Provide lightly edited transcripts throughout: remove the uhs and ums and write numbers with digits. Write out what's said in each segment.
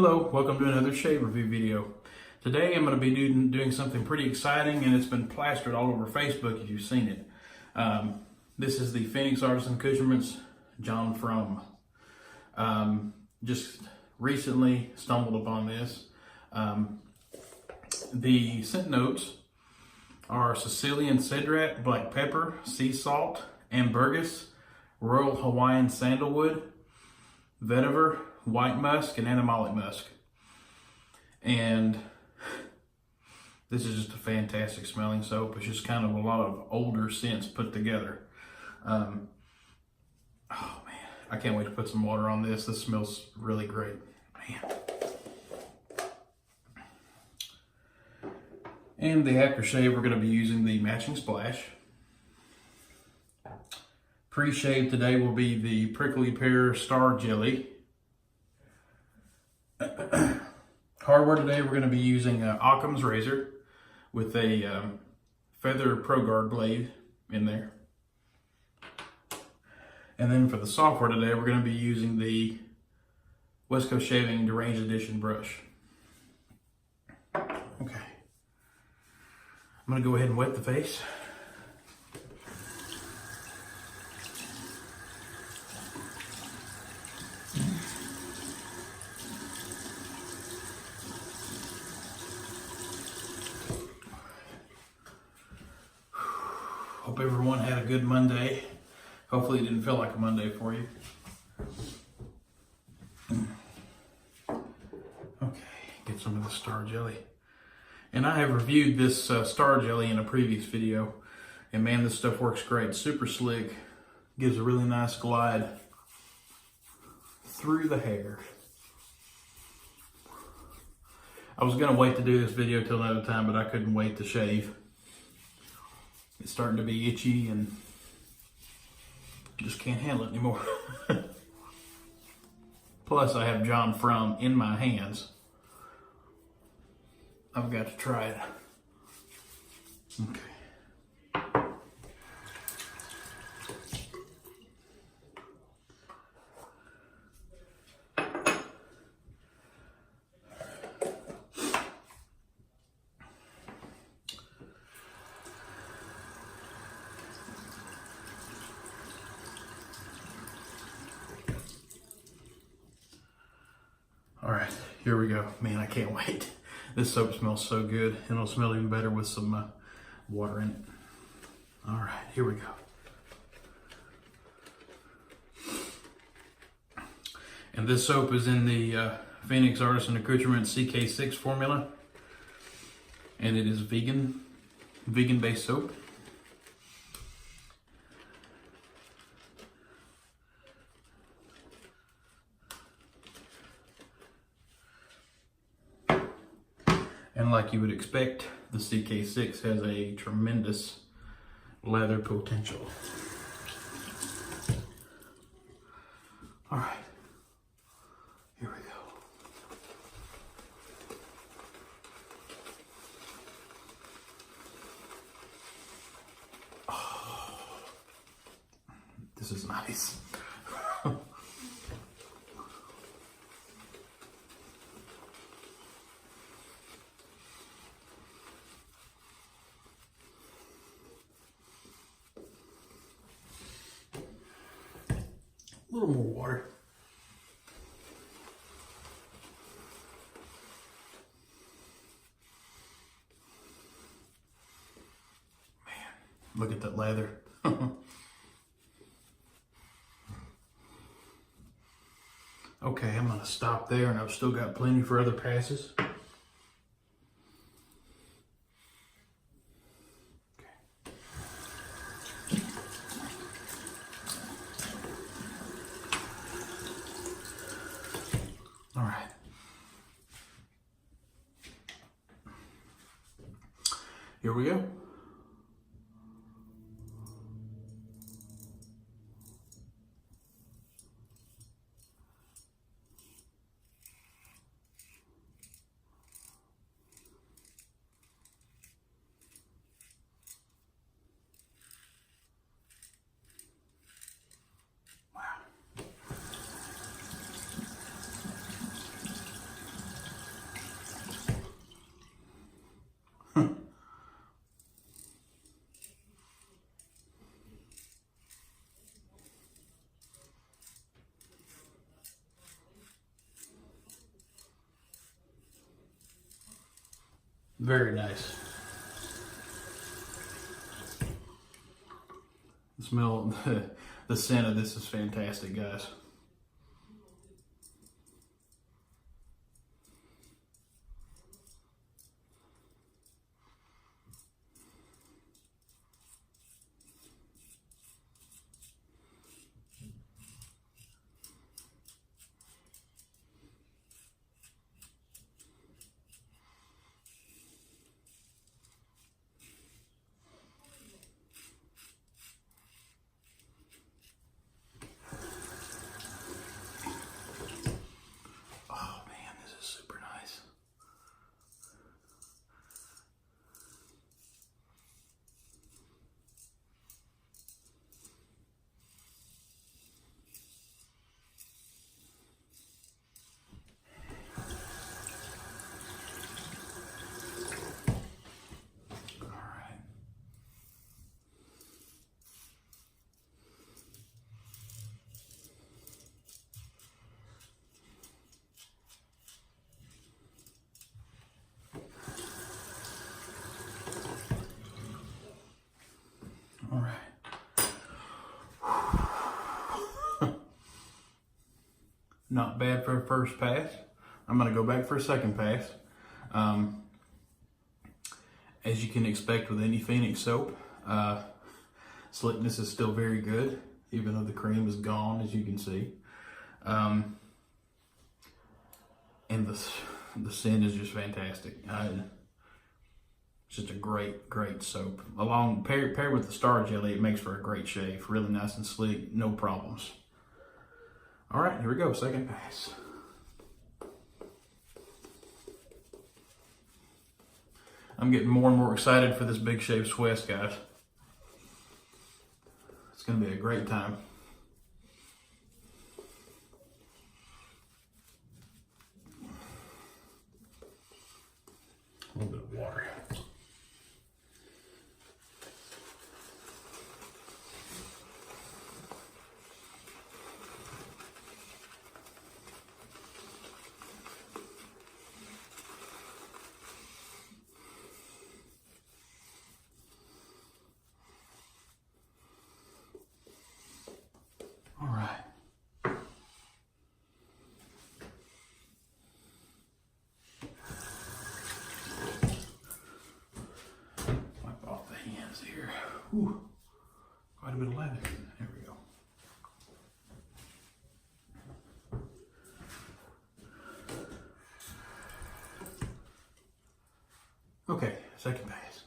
Hello, welcome to another shave review video. Today I'm going to be doing something pretty exciting, and it's been plastered all over Facebook if you've seen it. This is the Phoenix Artisan Accoutrements John Frum. Just recently stumbled upon this. The scent notes are Sicilian cedrat, black pepper, sea salt, ambergris, royal Hawaiian sandalwood, vetiver, white musk, and animalic musk. And this is just a fantastic smelling soap. It's just kind of a lot of older scents put together. Oh man, I can't wait to put some water on this. This smells really great, man. And the aftershave, we're going to be using the matching splash. Pre-shave today will be the Prickly Pear Star Jelly. Hardware today, we're going to be using Occam's razor with a feather Pro Guard blade in there. And then for the software today, we're going to be using the West Coast Shaving Deranged Edition brush. Okay. I'm going to go ahead and wet the face. Hope everyone had a good Monday. Hopefully it didn't feel like a Monday for you. Okay, get some of the Star Jelly. And I have reviewed this Star Jelly in a previous video. And man, this stuff works great. Super slick. Gives a really nice glide through the hair. I was going to wait to do this video till another time, but I couldn't wait to shave. It's starting to be itchy and just can't handle it anymore. Plus I have John Frum in my hands. I've got to try it. Okay. All right, here we go. Man, I can't wait. This soap smells so good, and it'll smell even better with some water in it. All right, here we go. And this soap is in the Phoenix Artisan Accoutrements CK6 formula, and it is vegan-based soap. And like you would expect, the CK6 has a tremendous lather potential. All right, here we go. Oh, this is nice. A little more water. Man, look at that lather. Okay, I'm gonna stop there, and I've still got plenty for other passes. All right. Here we go. Very nice. The smell, the scent of this is fantastic, guys. All right. Not bad for a first pass. I'm gonna go back for a second pass. As you can expect with any Phoenix soap, slickness is still very good, even though the cream is gone, as you can see. And the scent is just fantastic. It's just a great soap. Paired with the Star Jelly, it makes for a great shave. Really nice and sleek, no problems. All right, here we go, second pass. I'm getting more and more excited for this Big Shave Swiss, guys. It's gonna be a great time. A little bit of water. All right. Wipe off the hands here. Whew. Quite a bit of lather. There we go. Okay, second pass.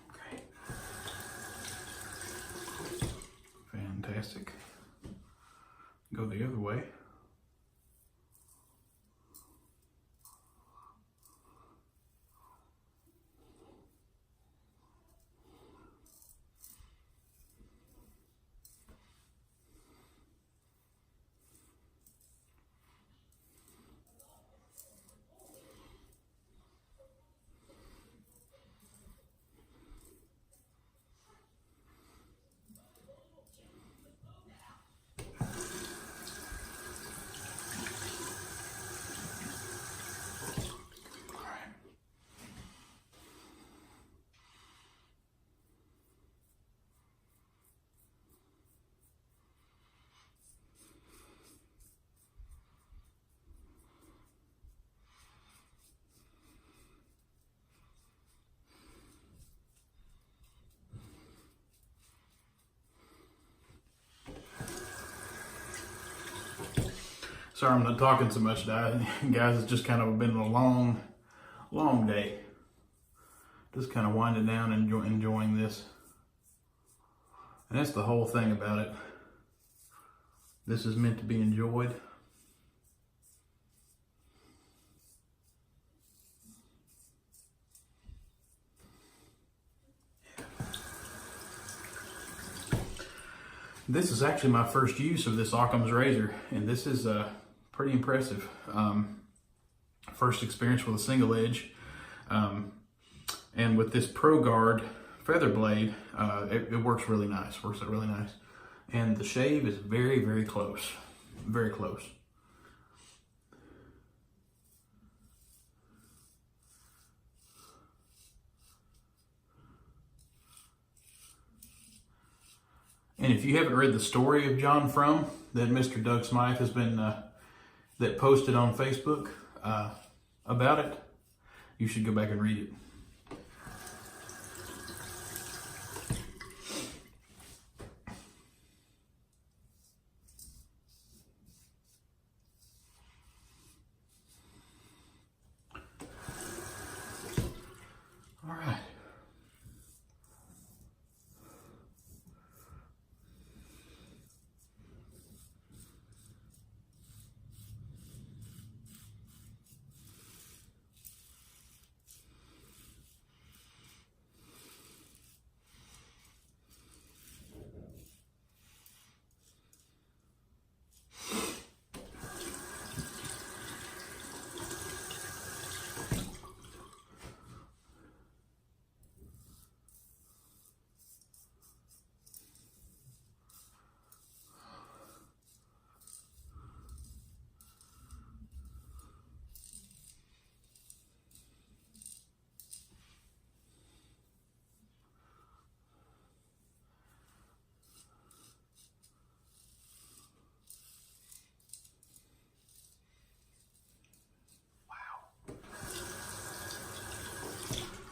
Okay. Fantastic. Go the other way. Sorry I'm not talking so much, guys. It's just kind of been a long day. Just kind of winding down and enjoying this. And that's the whole thing about it. This is meant to be enjoyed. This is actually my first use of this Occam's razor, and this is pretty impressive. First experience with a single edge, and with this Pro Guard feather blade, it works really nice. Works out really nice, and the shave is very, very close, very close. And if you haven't read the story of John Frum that Mr. Doug Smythe has been that posted on Facebook about it, you should go back and read it. All right.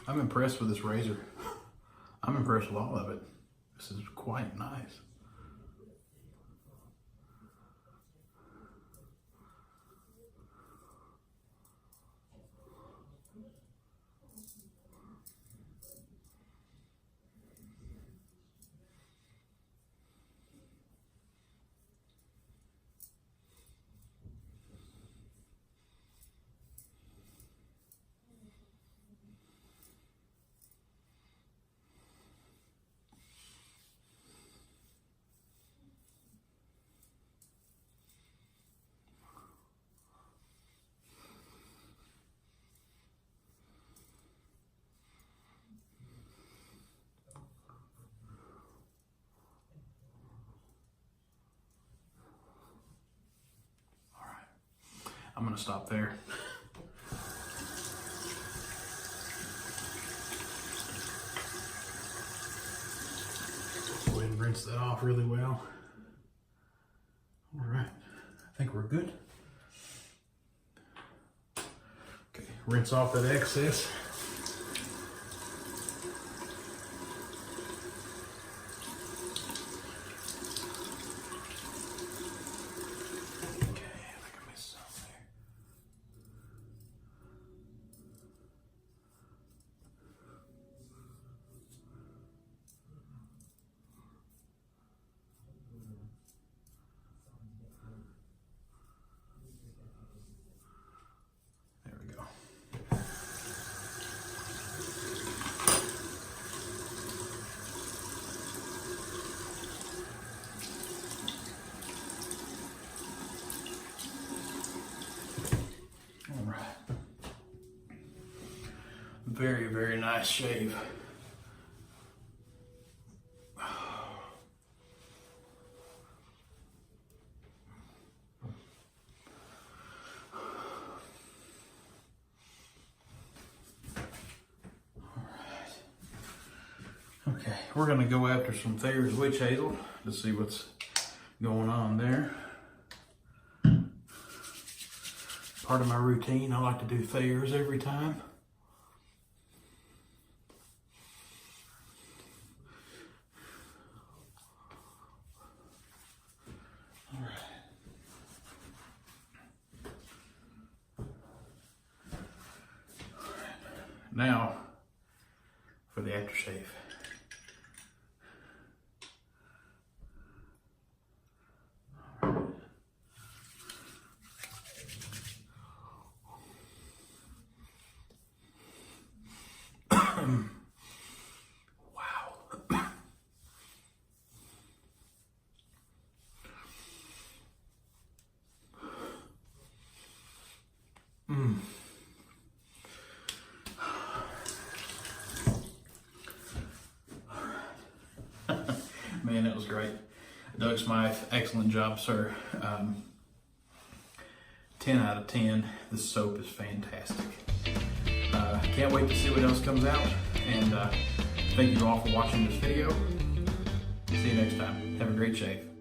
I'm impressed with this razor. I'm impressed with all of it. This is quite nice. I'm gonna stop there. Go ahead and rinse that off really well. All right, I think we're good. Okay, rinse off that excess. Very, very nice shave. Okay, we're gonna go after some Thayer's witch hazel to see what's going on there. Part of my routine, I like to do Thayer's every time. Now, for the aftershave. Wow. man, it was great. Doug Smythe, excellent job, sir. 10 out of 10. This soap is fantastic. Can't wait to see what else comes out. And thank you all for watching this video. See you next time. Have a great shave.